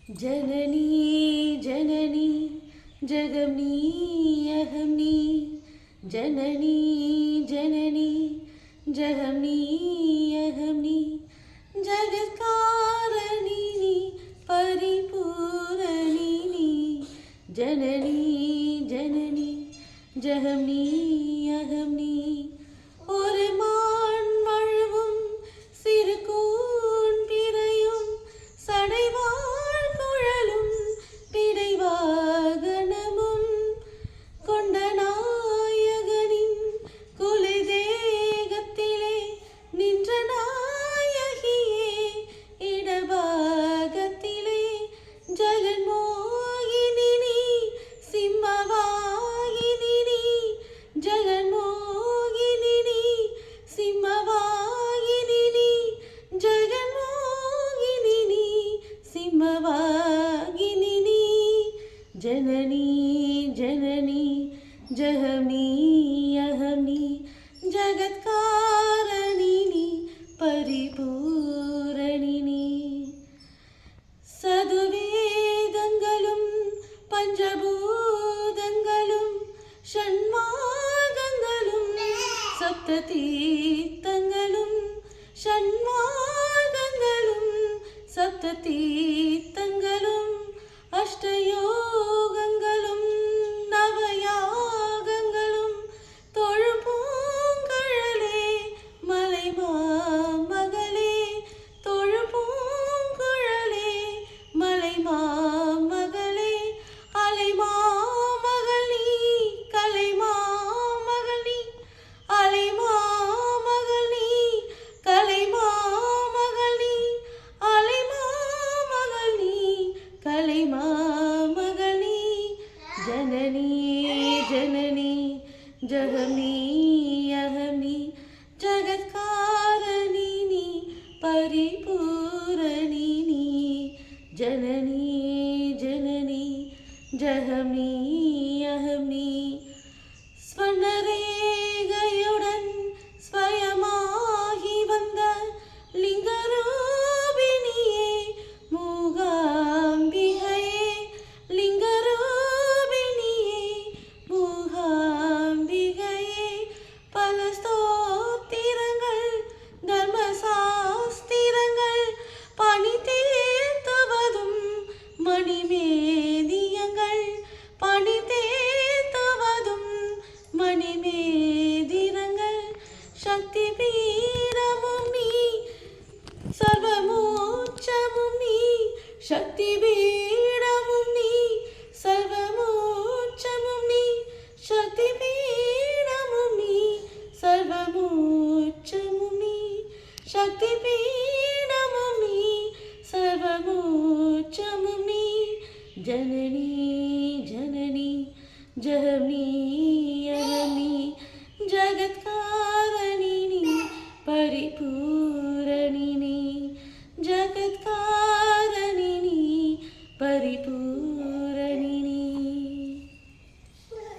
जननी जननी जगमनी अहमनी जननी जननी जगमनी अहमनी जगत्कारणिनी परिपूरणिनी जननी जननी जगमनी अहमनी ஒரு மான் மழுவும் சிறு கூன் பிறையும் சடைவாள் குழலும் பிடைவாகனமும் கொண்ட நாயகனின் குலை தேகத்திலே நின்ற நாயகியே இடபாகத்திலே ஜெகன்மோகினி நீ சிம்மவாகினி நீ ஜெகன்மோகினி நீ சிம்மவாகினி நீ ஜெகன்மோகினி நீ சிம்மவாகினி நீ जननी जननी जगमनी अहमनी जगत्कारणिनी परिपूरणिनी சதுவேதங்களும் பஞ்சபூதங்களும் ஷண்மார்க்கங்களும் சப்த தீர்த்தங்களும் ஷண்மார்க்கங்களும் சப்த தீர்த்தங்களும் அஷ்டயோகங்களும் நவயாகங்களும் தொழுபூங்கழலே மலைமாமகளே தொழுபூங்குழலே மலைமாமகளே அலைமாமகள் நீ கலைமாமகள் நீ அலைமாமகள் நீ கலைமாமகள் நீ அலைமாமகள் நீ கலைமாமகள் நீ जननी जननी जगमनी अहमनी जगत्कारणिनी परिपूरणिनी जननी जननी जगमनी अहमनी ஸ்வர்ணரேகையுடன் ஸ்வயமாகி வந்த லிங்கரூபிணியே மூகாம்பிகையே லிங்கரூபிணியே மூகாம்பிகையே பல ஸ்தோத்திரங்கள் தர்மசாஸ்திரங்கள் பணி தேர்த்துவதும் மணிமேதியங்கள் பணி தேர்த்துவதும் மணிமேதிரங்கள் சக்தி பீடமும் நீ சர்வமோட்சமும் நீ சக்தி பீடமும் நீ சர்வமோட்சமும் நீ சக்தி பீடமும் நீ சர்வமோட்சமும் நீ சக்தி பீடமும் நீ சர்வமோட்சமும் நீ जननी जननी जगमनी अहमनी जगत्कारणिनी परिपूरणिनी